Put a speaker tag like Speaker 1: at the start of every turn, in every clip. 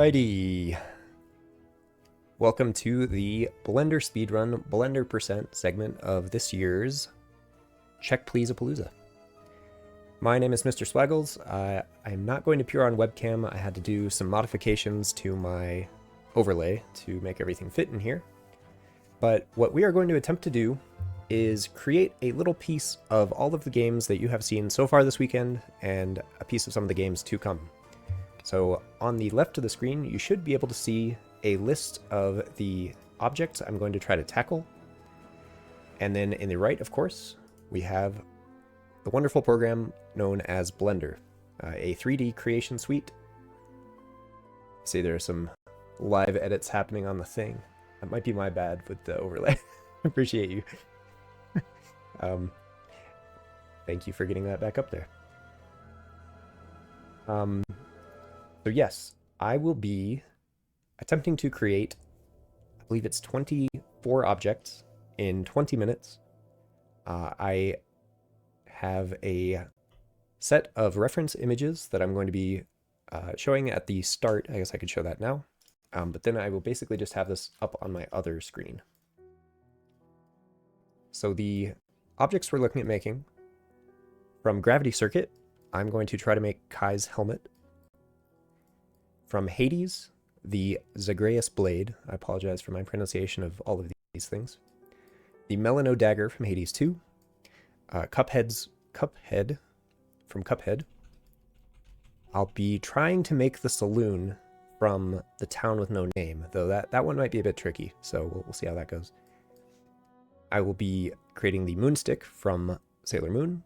Speaker 1: Alrighty. Welcome to the Blender Speedrun Blender Percent segment of this year's Check Please a Palooza. My name is Mr. Swaggles. I'm not going to appear on webcam. I had to do some modifications to my overlay to make everything fit in here. But what we are going to attempt to do is create a little piece of all of the games that you have seen so far this weekend and a piece of some of the games to come. So on the left of the screen, you should be able to see a list of the objects I'm going to try to tackle. And then in the right, of course, we have the wonderful program known as Blender, a 3D creation suite. See, there are some live edits happening on the thing. That might be my bad with the overlay. Appreciate you. Thank you for getting that back up there. So yes, I will be attempting to create, I believe it's 24 objects in 20 minutes. I have a set of reference images that I'm going to be showing at the start. I guess I could show that now. But then I will basically just have this up on my other screen. So the objects we're looking at making, from Gravity Circuit, I'm going to try to make Kai's helmet. From Hades, the Zagreus blade. I apologize for my pronunciation of all of these things. The Melano dagger from Hades 2. Cuphead from Cuphead. I'll be trying to make the saloon from The Town with No Name, though that one might be a bit tricky, so we'll see how that goes. I will be creating the Moonstick from Sailor Moon,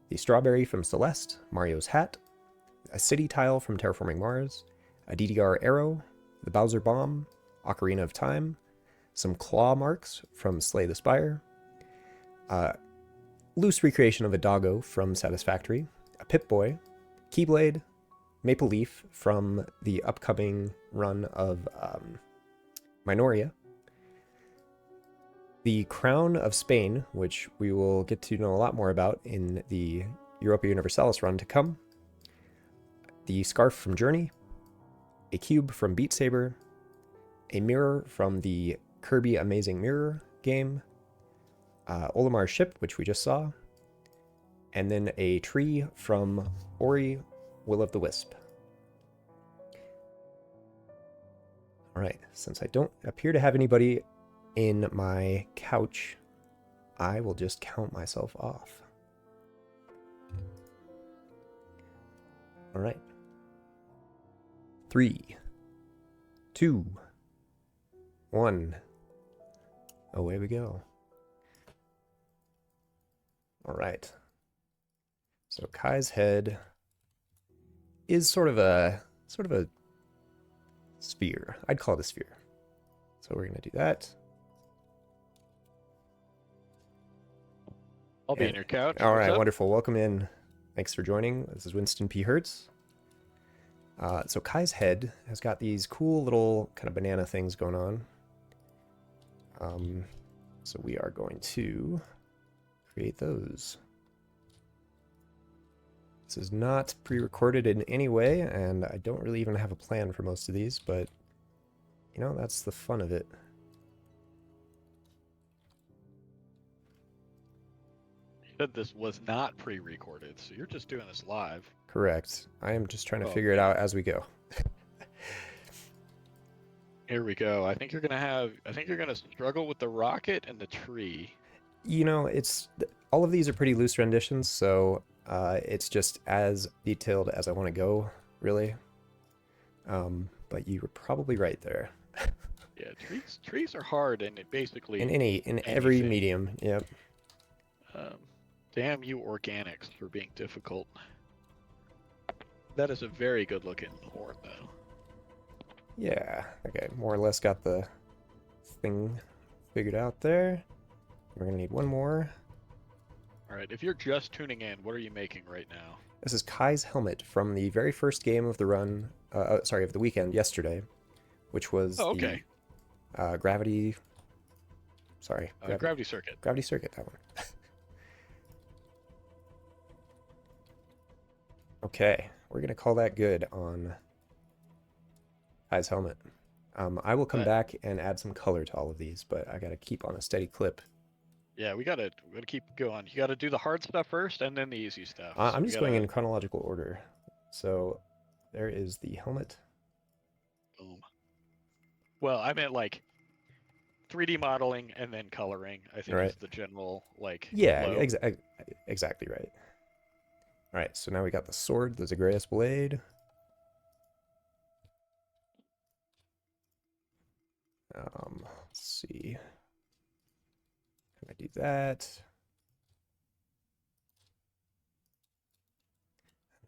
Speaker 1: the Strawberry from Celeste, Mario's hat, a city tile from Terraforming Mars, a DDR arrow, the Bowser bomb, Ocarina of Time, some claw marks from Slay the Spire, loose recreation of a doggo from Satisfactory, a Pip-Boy, Keyblade, Maple Leaf from the upcoming run of Minoria, the Crown of Spain, which we will get to know a lot more about in the Europa Universalis run to come, the Scarf from Journey, a cube from Beat Saber, a mirror from the Kirby Amazing Mirror game, Olimar's ship, which we just saw, and then a tree from Ori Will of the Wisp. Alright, since I don't appear to have anybody in my couch, I will just count myself off. Alright. 3, 2, 1. Away we go. All right. So Kai's head is sort of a sphere. I'd call it a sphere. So we're gonna do that.
Speaker 2: I'll be in your couch.
Speaker 1: All right, wonderful. Welcome in. Thanks for joining. This is Winston P. Hertz. So Kai's head has got these cool little kind of banana things going on. So we are going to create those. This is not pre-recorded in any way, and I don't really even have a plan for most of these, but you know, that's the fun of it.
Speaker 2: You said this was not pre-recorded, so you're just doing this live.
Speaker 1: Correct. I am just trying to figure it out as we go.
Speaker 2: Here we go. I think you're gonna struggle with the rocket and the tree.
Speaker 1: You know, all of these are pretty loose renditions, so it's just as detailed as I want to go, really. But you were probably right there.
Speaker 2: Yeah, trees are hard, and it basically
Speaker 1: in every medium. Yep.
Speaker 2: Damn you, organics, for being difficult. That is a very good looking horn, though.
Speaker 1: Yeah, okay, more or less got the thing figured out there. We're gonna need one more.
Speaker 2: Alright, if you're just tuning in, what are you making right now?
Speaker 1: This is Kai's helmet from the very first game of the run, of the weekend yesterday, which was
Speaker 2: okay.
Speaker 1: The Gravity... Sorry.
Speaker 2: Gravity Circuit.
Speaker 1: Gravity Circuit, that one. Okay, we're gonna call that good on Eyes helmet. I will come
Speaker 2: But
Speaker 1: back and add some color to all of these, but I gotta keep on a steady clip.
Speaker 2: yeah, we gotta keep going. You gotta do the hard stuff first, and then the easy stuff. So
Speaker 1: I'm
Speaker 2: we
Speaker 1: just going
Speaker 2: gotta
Speaker 1: in chronological order. So there is the helmet.
Speaker 2: boom. Well, I meant like 3D modeling and then coloring. I
Speaker 1: All
Speaker 2: think
Speaker 1: right.
Speaker 2: is the general like
Speaker 1: Yeah,
Speaker 2: flow.
Speaker 1: exactly right. All right, so now we got the sword, the Zagreus blade. Let's see. Can I do that?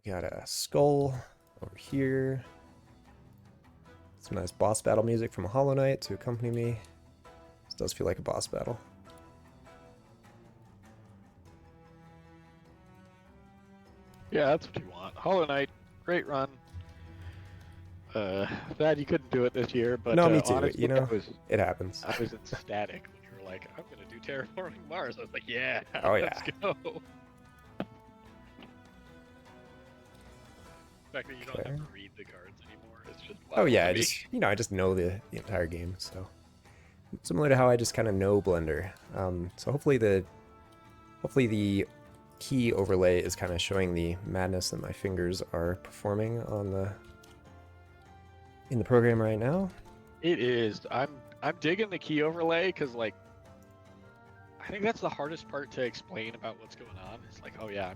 Speaker 1: We got a skull over here. Some nice boss battle music from Hollow Knight to accompany me. This does feel like a boss battle.
Speaker 2: Yeah, that's what you want. Hollow Knight, great run. Sad you couldn't do it this year, but
Speaker 1: No, me too.
Speaker 2: honestly,
Speaker 1: It happens.
Speaker 2: I was ecstatic when you were like, "I'm gonna do Terraforming Mars." I was like, "Yeah,
Speaker 1: Oh
Speaker 2: let's
Speaker 1: yeah.
Speaker 2: go." The fact that you don't
Speaker 1: Okay.
Speaker 2: have to read the cards anymore is just
Speaker 1: Oh
Speaker 2: wild
Speaker 1: yeah,
Speaker 2: to
Speaker 1: I
Speaker 2: me.
Speaker 1: just know the entire game, so similar to how I just kind of know Blender. So hopefully the key overlay is kind of showing the madness that my fingers are performing on the in the program right now.
Speaker 2: It is. I'm digging the key overlay because like I think that's the hardest part to explain about what's going on. It's like, oh yeah,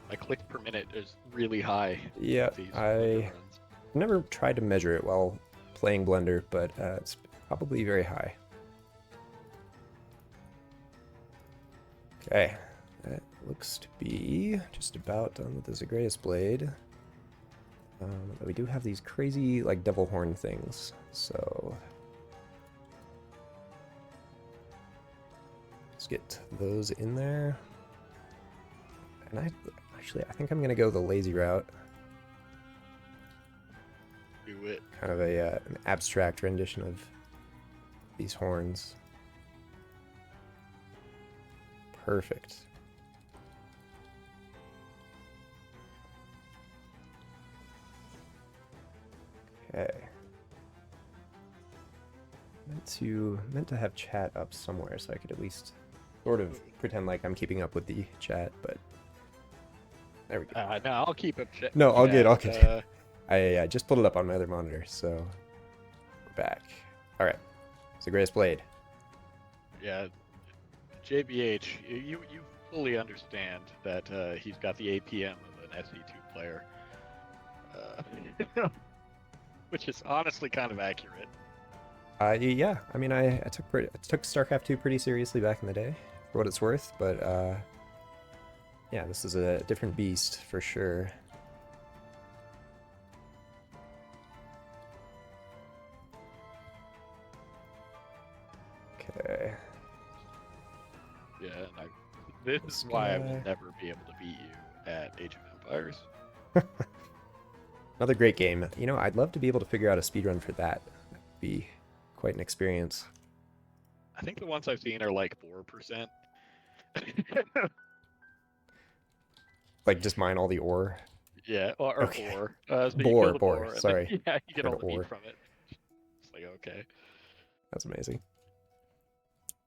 Speaker 2: my clicks per minute is really high
Speaker 1: Yeah,
Speaker 2: with these Blender
Speaker 1: I
Speaker 2: runs.
Speaker 1: never tried to measure it while playing Blender, but it's probably very high. Okay, that looks to be just about done with the Zagreus blade. But we do have these crazy like devil horn things, so let's get those in there. And I think I'm gonna go the lazy route,
Speaker 2: Do it.
Speaker 1: kind of an abstract rendition of these horns. Perfect. Okay. Meant to have chat up somewhere so I could at least sort of pretend like I'm keeping up with the chat, but there we go.
Speaker 2: No, I'll keep it.
Speaker 1: No, all good, all
Speaker 2: Chat.
Speaker 1: good. I just pulled it up on my other monitor, so we're back. All right, it's the greatest blade.
Speaker 2: Yeah, JBH, you fully understand that he's got the APM of an SE2 player, which is honestly kind of accurate.
Speaker 1: Yeah, I mean, I took StarCraft 2 pretty seriously back in the day, for what it's worth, but yeah, this is a different beast for sure. Okay.
Speaker 2: Yeah, and this is why I will never be able to beat you at Age of Empires.
Speaker 1: Another great game. You know, I'd love to be able to figure out a speedrun for that. That'd be quite an experience.
Speaker 2: I think the ones I've seen are like 4%.
Speaker 1: Like just mine all the ore.
Speaker 2: Yeah, or
Speaker 1: Okay.
Speaker 2: boar. So you kill the boar, and then
Speaker 1: Sorry.
Speaker 2: yeah, you get
Speaker 1: Heard
Speaker 2: all the meat
Speaker 1: ore.
Speaker 2: from it. It's like okay.
Speaker 1: That's amazing.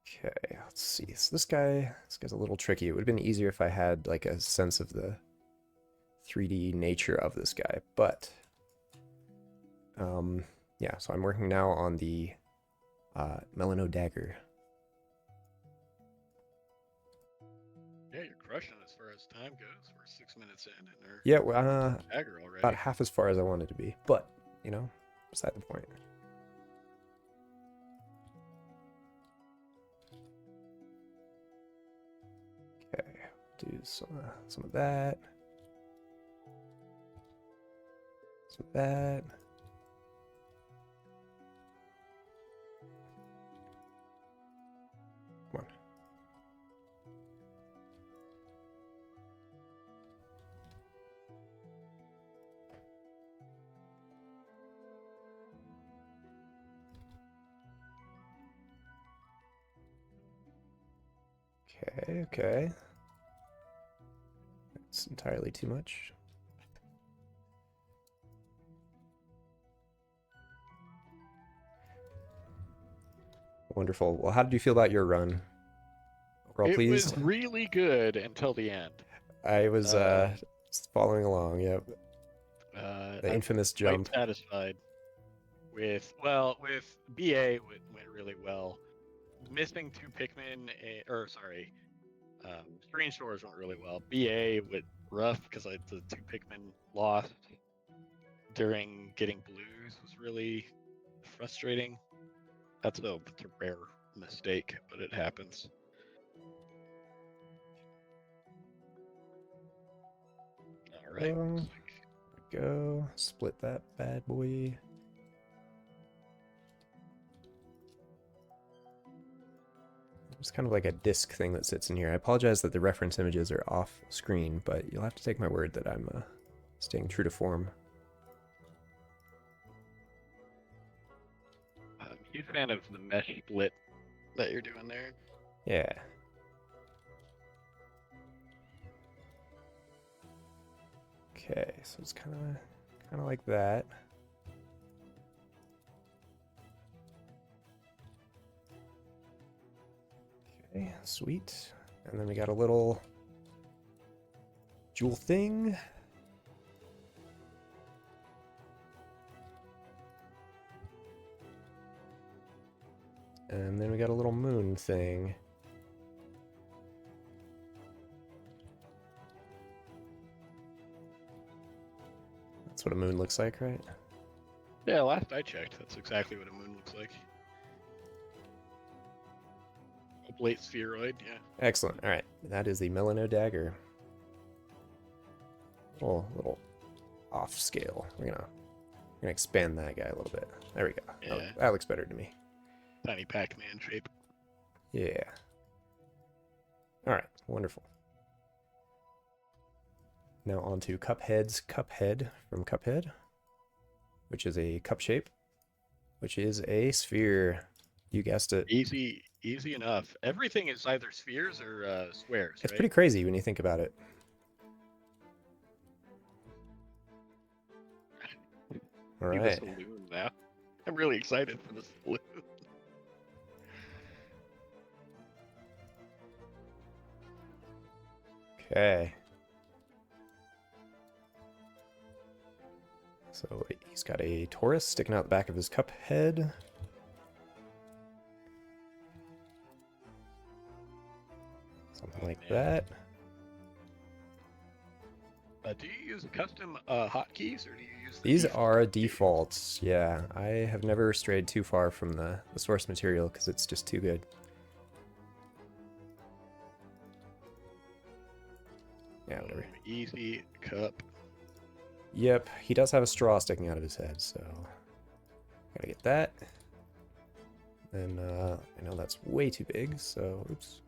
Speaker 1: Okay, let's see. So this guy's a little tricky. It would have been easier if I had like a sense of the 3D nature of this guy, but yeah, so I'm working now on the Melano dagger.
Speaker 2: Yeah, you're crushing as far as time goes. We're 6 minutes in, and they're
Speaker 1: Yeah,
Speaker 2: dagger
Speaker 1: about
Speaker 2: already.
Speaker 1: half as far as I wanted to be, but you know, beside the point. Okay, do some of that. Some of that. Come on. Okay, okay. It's entirely too much. Wonderful. Well, how did you feel about your run? Overall
Speaker 2: It
Speaker 1: pleased?
Speaker 2: was really good until the end.
Speaker 1: I was just following along. Yep. The
Speaker 2: I'm
Speaker 1: infamous
Speaker 2: quite
Speaker 1: jump.
Speaker 2: satisfied with BA went really well. Missing two Pikmin, screen stores went really well. BA went rough because the two Pikmin lost during getting blues was really frustrating. It's a rare mistake, but it happens. All right.
Speaker 1: Go split that bad boy. It's kind of like a disc thing that sits in here. I apologize that the reference images are off screen, but you'll have to take my word that I'm staying true to form.
Speaker 2: I'm a huge fan of the mesh split that you're doing there.
Speaker 1: Yeah. Okay, so it's kind of like that. Okay, sweet. And then we got a little jewel thing. And then we got a little moon thing. That's what a moon looks like, right?
Speaker 2: Yeah, last I checked, that's exactly what a moon looks like. Oblate spheroid, yeah.
Speaker 1: Excellent. All right, that is the Melano dagger. Little off scale. We're gonna expand that guy a little bit. There we go.
Speaker 2: Yeah.
Speaker 1: That looks better to me.
Speaker 2: Tiny Pac-Man shape.
Speaker 1: Yeah. All right, wonderful. Now on to Cuphead's Cuphead from Cuphead, which is a cup shape, which is a sphere. You guessed it.
Speaker 2: Easy enough. Everything is either spheres or squares.
Speaker 1: It's
Speaker 2: right?
Speaker 1: pretty crazy when you think about it. All
Speaker 2: See
Speaker 1: right.
Speaker 2: the saloon now. I'm really excited for the saloon.
Speaker 1: Okay. So he's got a Taurus sticking out the back of his cup head. Something like that.
Speaker 2: Do you use custom hotkeys or do you use
Speaker 1: These
Speaker 2: default
Speaker 1: are
Speaker 2: hotkey?
Speaker 1: defaults. Yeah, I have never strayed too far from the source material because it's just too good. Yeah, whatever.
Speaker 2: Easy cup.
Speaker 1: Yep, he does have a straw sticking out of his head, so gotta get that. And I know that's way too big, so oops.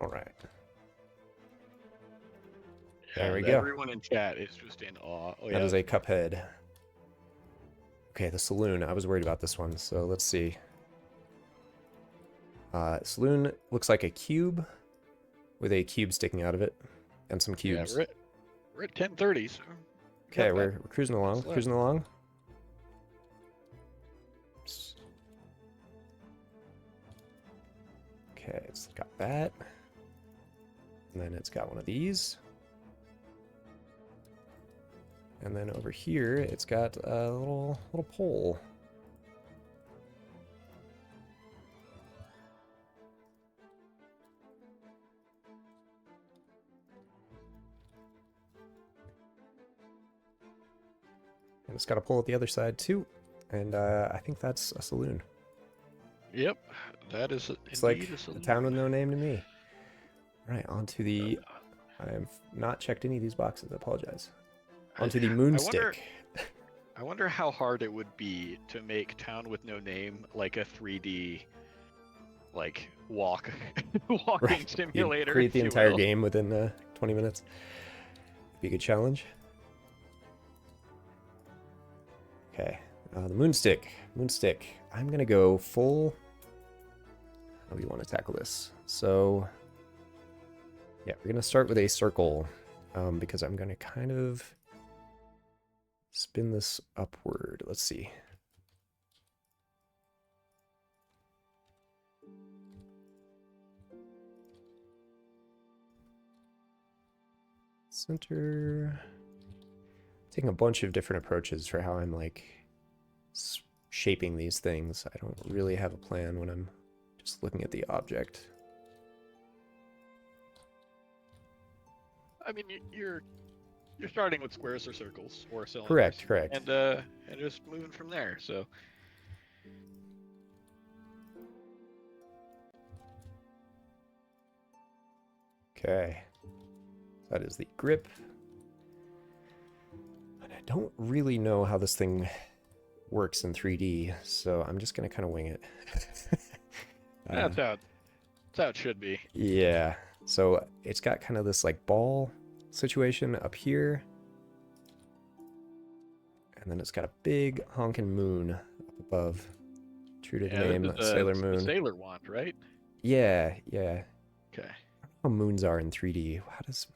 Speaker 1: All right. There we go.
Speaker 2: Everyone in chat is just in awe. Oh,
Speaker 1: That is a cup head. Okay, the saloon. I was worried about this one, so let's see. Saloon looks like a cube with a cube sticking out of it and some cubes.
Speaker 2: Yeah, we're at 10:30, so.
Speaker 1: Okay, we're cruising along.
Speaker 2: left.
Speaker 1: Cruising along. Okay, it's got that. And then it's got one of these. And then over here, it's got a little pole. And it's got a pole at the other side too. And I think that's a saloon.
Speaker 2: Yep, that is
Speaker 1: It's
Speaker 2: indeed
Speaker 1: like
Speaker 2: a
Speaker 1: a
Speaker 2: saloon.
Speaker 1: town with no name to me. All right, on to the... I've not checked any of these boxes. I apologize. Onto the moonstick.
Speaker 2: I wonder how hard it would be to make Town with No Name like a 3D, like walking
Speaker 1: Right.
Speaker 2: simulator.
Speaker 1: Create the
Speaker 2: if you
Speaker 1: entire
Speaker 2: will.
Speaker 1: game within 20 minutes. Be a good challenge. Okay, the moonstick. Moonstick. I'm gonna go full. How do we want to tackle this? So, yeah, we're gonna start with a circle. because I'm going to kind of spin this upward. Let's see. Center. Taking a bunch of different approaches for how I'm like shaping these things. I don't really have a plan when I'm just looking at the object.
Speaker 2: I mean, you're starting with squares or circles or cylinders.
Speaker 1: Correct.
Speaker 2: And just moving from there. So.
Speaker 1: Okay. That is the grip. And I don't really know how this thing works in 3D, so I'm just gonna kind of wing it.
Speaker 2: That's how it should be.
Speaker 1: Yeah. So it's got kind of this like ball situation up here. And then it's got a big honking moon up above. True to the name, Sailor Moon.
Speaker 2: The Sailor wand, right?
Speaker 1: Yeah.
Speaker 2: Okay.
Speaker 1: I don't know how moons are in 3D. It's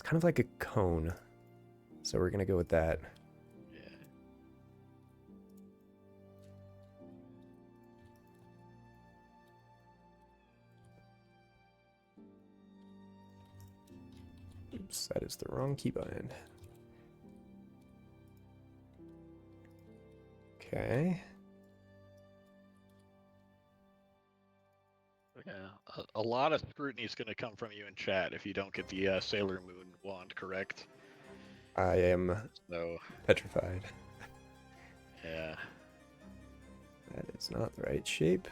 Speaker 1: kind of like a cone. So we're gonna go with that.
Speaker 2: Yeah.
Speaker 1: Oops, that is the wrong keybind. Okay.
Speaker 2: Yeah. A lot of scrutiny is going to come from you in chat if you don't get the Sailor Moon wand correct.
Speaker 1: I am petrified.
Speaker 2: Yeah.
Speaker 1: That is not the right shape.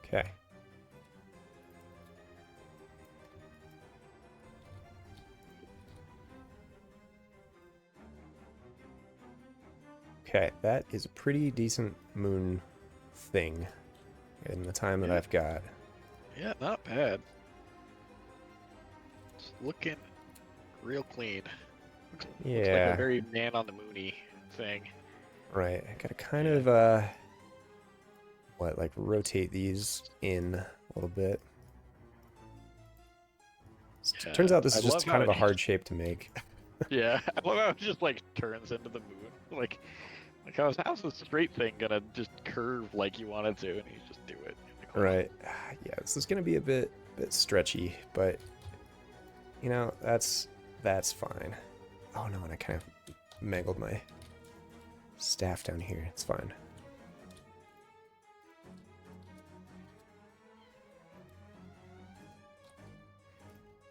Speaker 1: Okay. Okay, that is a pretty decent moon thing in the time that I've got.
Speaker 2: Yeah, not bad. It's looking real clean. Looks like a very man on the moony thing.
Speaker 1: Right, I gotta kind of like rotate these in a little bit. Yeah, turns out this is just kind of a hard shape to make.
Speaker 2: Yeah, I love how it just like turns into the moon. Like how's the straight thing gonna just curve like you want it to, and you just do it.
Speaker 1: Right. Yeah, this is gonna be a bit stretchy, but you know, that's fine. Oh no, and I kind of mangled my staff down here. It's fine.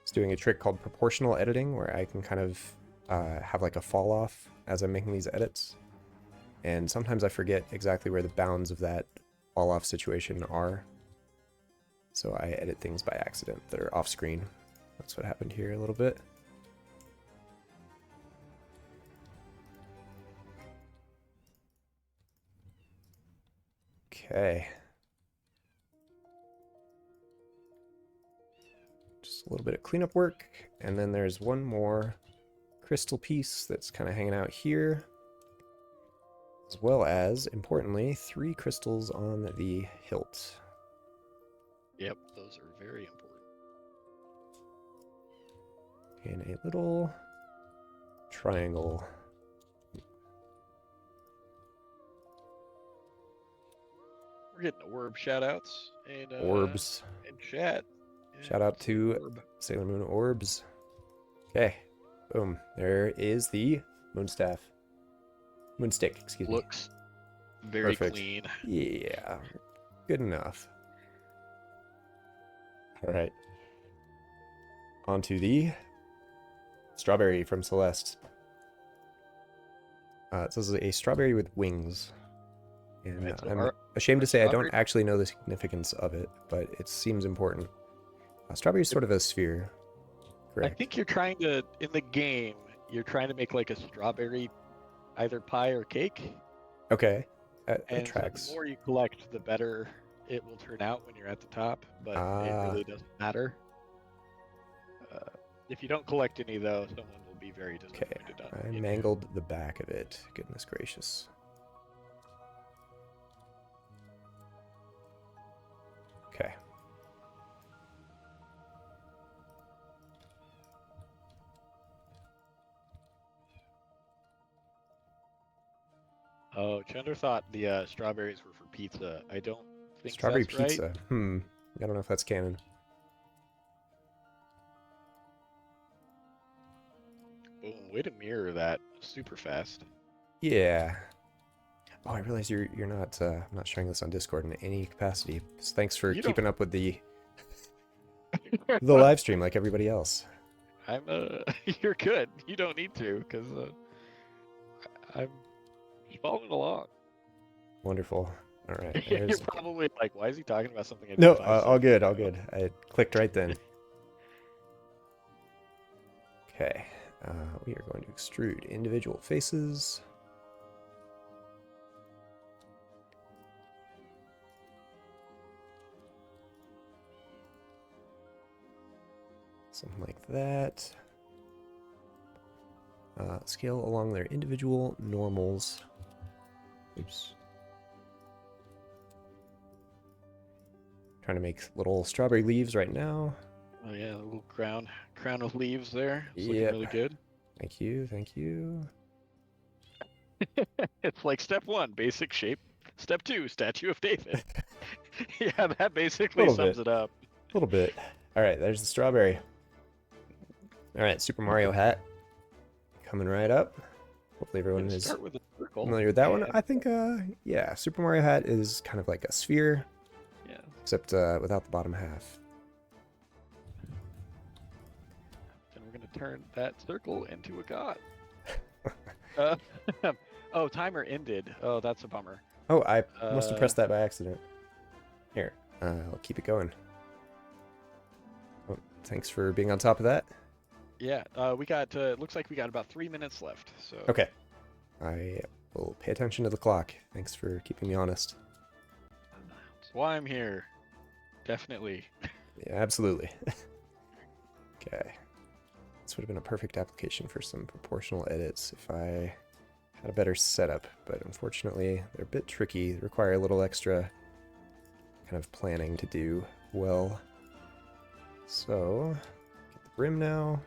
Speaker 1: It's doing a trick called proportional editing, where I can kind of have like a fall off as I'm making these edits. And sometimes I forget exactly where the bounds of that fall off situation are. So I edit things by accident that are off screen. That's what happened here a little bit. Okay. Just a little bit of cleanup work. And then there's one more crystal piece that's kind of hanging out here. As well as, importantly, 3 crystals on the hilt.
Speaker 2: Yep, those are very important.
Speaker 1: In a little triangle.
Speaker 2: We're getting orb shoutouts and
Speaker 1: orbs
Speaker 2: in chat.
Speaker 1: Yeah, shout out to Sailor Moon orbs. Okay, boom. There is the moonstaff. Moonstick, excuse me.
Speaker 2: Looks very clean.
Speaker 1: Yeah, good enough. All right. On to the strawberry from Celeste. This is a strawberry with wings. And right, so I'm ashamed to say I don't actually know the significance of it, but it seems important. Strawberry is sort of a sphere, correct?
Speaker 2: I think you're trying to, in the game, you're trying to make like a strawberry either pie or cake.
Speaker 1: Okay, that tracks.
Speaker 2: So the more you collect, the better it will turn out when you're at the top, but it really doesn't matter. If you don't collect any, though, someone will be very disappointed.
Speaker 1: Okay, I mangled the back of it. Goodness gracious.
Speaker 2: Oh, Chandler thought the strawberries were for pizza. I don't think
Speaker 1: Strawberry
Speaker 2: that's right.
Speaker 1: pizza. I don't know if that's canon.
Speaker 2: Boom, way to mirror that super fast.
Speaker 1: Yeah. Oh, I realize you're not sharing this on Discord in any capacity. So thanks for
Speaker 2: You don't.
Speaker 1: keeping up with the live stream like everybody else.
Speaker 2: I'm you're good. You don't need to, because I'm following along.
Speaker 1: Wonderful. All right.
Speaker 2: You're
Speaker 1: There's
Speaker 2: probably like, why is he talking about something I did
Speaker 1: no.
Speaker 2: 5
Speaker 1: All
Speaker 2: seconds
Speaker 1: good. All
Speaker 2: ago?
Speaker 1: good. I clicked right then. Okay. We are going to extrude individual faces. Something like that. Scale along their individual normals. Oops. Trying to make little strawberry leaves right now.
Speaker 2: Oh yeah, the little crown of leaves there. It's looking
Speaker 1: Yep.
Speaker 2: really good.
Speaker 1: Thank you. Thank you.
Speaker 2: It's like step 1, basic shape. Step 2, statue of David. Yeah, that basically
Speaker 1: Little
Speaker 2: sums
Speaker 1: bit.
Speaker 2: it up.
Speaker 1: A little bit. All right. There's the strawberry. All right. Super Mario hat coming right up. Hopefully
Speaker 2: We're
Speaker 1: everyone
Speaker 2: gonna
Speaker 1: is
Speaker 2: start with a circle.
Speaker 1: familiar with that one.
Speaker 2: and-
Speaker 1: I think, yeah, Super Mario hat is kind of like a sphere,
Speaker 2: Yeah.
Speaker 1: except without the bottom half.
Speaker 2: Then we're gonna turn that circle into a god. Uh, oh, timer ended. Oh, that's a bummer.
Speaker 1: Oh, I must have pressed that by accident. Here, I'll keep it going. Oh, thanks for being on top of that.
Speaker 2: Yeah, we got. Looks like we got about 3 minutes left. So.
Speaker 1: Okay. I will pay attention to the clock. Thanks for keeping me honest.
Speaker 2: That's why I'm here. Definitely.
Speaker 1: Yeah, absolutely. Okay. This would have been a perfect application for some proportional edits if I had a better setup, but unfortunately they're a bit tricky. They require a little extra kind of planning to do well. So, get the brim now.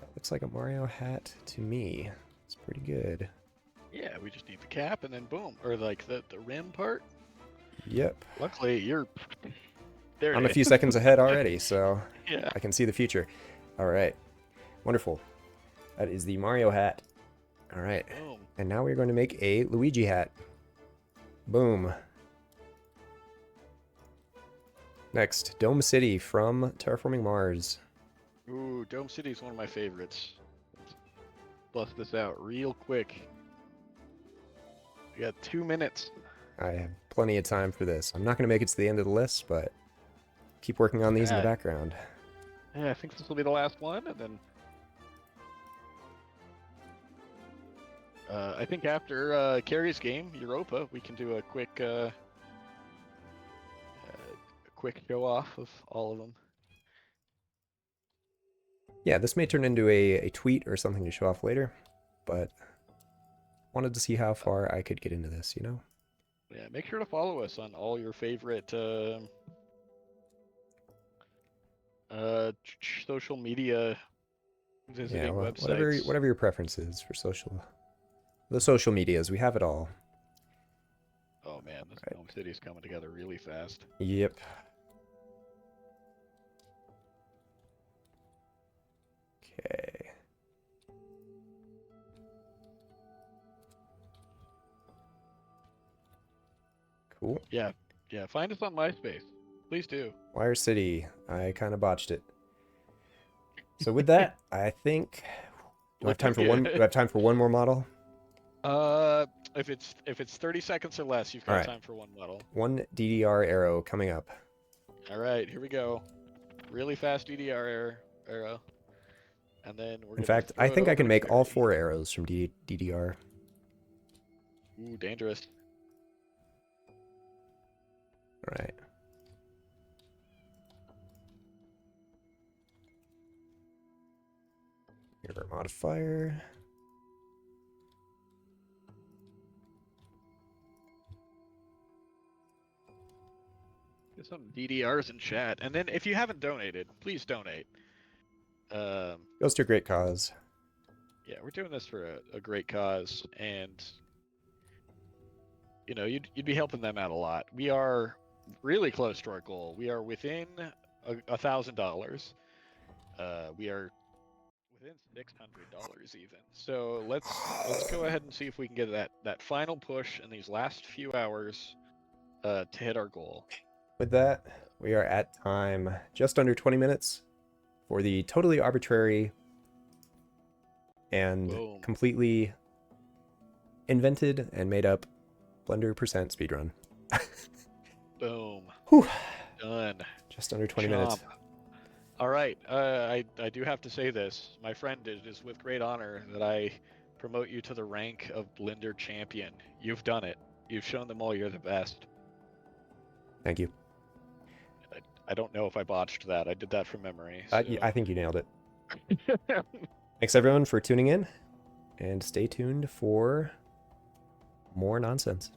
Speaker 1: That looks like a Mario hat to me. It's pretty good.
Speaker 2: Yeah, we just need the cap and then boom, or like the rim part.
Speaker 1: Yep.
Speaker 2: Luckily, you're there.
Speaker 1: I'm a few seconds ahead already, so
Speaker 2: Yeah.
Speaker 1: I can see the future. All right. Wonderful. That is the Mario hat. All right.
Speaker 2: Boom.
Speaker 1: And now we're going to make a Luigi hat. Boom. Next, Dome City from Terraforming Mars.
Speaker 2: Ooh, Dome City is one of my favorites. Let's bust this out real quick. We got 2 minutes.
Speaker 1: I have plenty of time for this. I'm not going to make it to the end of the list, but keep working on these in the
Speaker 2: Yeah.
Speaker 1: background.
Speaker 2: Yeah, I think this will be the last one, and then I think after Carrie's game, Europa, we can do a quick show off of all of them.
Speaker 1: Yeah, this may turn into a tweet or something to show off later, but wanted to see how far I could get into this, you know?
Speaker 2: Yeah, make sure to follow us on all your favorite social media visiting
Speaker 1: Yeah,
Speaker 2: websites.
Speaker 1: whatever your preference is for the social medias, we have it all.
Speaker 2: Oh man, this
Speaker 1: Right.
Speaker 2: Dome City's coming together really fast.
Speaker 1: Yep. Okay. Cool.
Speaker 2: Yeah, find us on MySpace. Please do.
Speaker 1: Wire City. I kind of botched it. So with that, I think do I have time for one? Do I have time for one more model?
Speaker 2: If it's 30 seconds or less, you've got
Speaker 1: Alright.
Speaker 2: time for one model.
Speaker 1: One DDR arrow coming up.
Speaker 2: All right, here we go. Really fast DDR arrow, and then we're.
Speaker 1: In
Speaker 2: gonna
Speaker 1: fact,
Speaker 2: throw
Speaker 1: I
Speaker 2: it
Speaker 1: think I
Speaker 2: over
Speaker 1: can
Speaker 2: to
Speaker 1: make all
Speaker 2: Carrie.
Speaker 1: 4 arrows from DDR.
Speaker 2: Ooh, dangerous.
Speaker 1: All right. Here's our modifier.
Speaker 2: Get some DDRs in chat, and then if you haven't donated, please donate.
Speaker 1: Goes to a great cause.
Speaker 2: Yeah, we're doing this for a great cause, and you know, you'd be helping them out a lot. We are really close to our goal. We are within $1,000. We are within $600 even. So let's go ahead and see if we can get that final push in these last few hours to hit our goal.
Speaker 1: With that, we are at time just under 20 minutes for the totally arbitrary and
Speaker 2: Boom.
Speaker 1: completely invented and made up Blender percent speedrun.
Speaker 2: Boom.
Speaker 1: Whew.
Speaker 2: Done.
Speaker 1: Just under 20
Speaker 2: Chomp.
Speaker 1: minutes.
Speaker 2: All right. I do have to say this. My friend, it is with great honor that I promote you to the rank of Blender champion. You've done it. You've shown them all you're the best.
Speaker 1: Thank you.
Speaker 2: I don't know if I botched that. I did that from memory.
Speaker 1: I think you nailed it. Thanks everyone for tuning in, and stay tuned for more nonsense.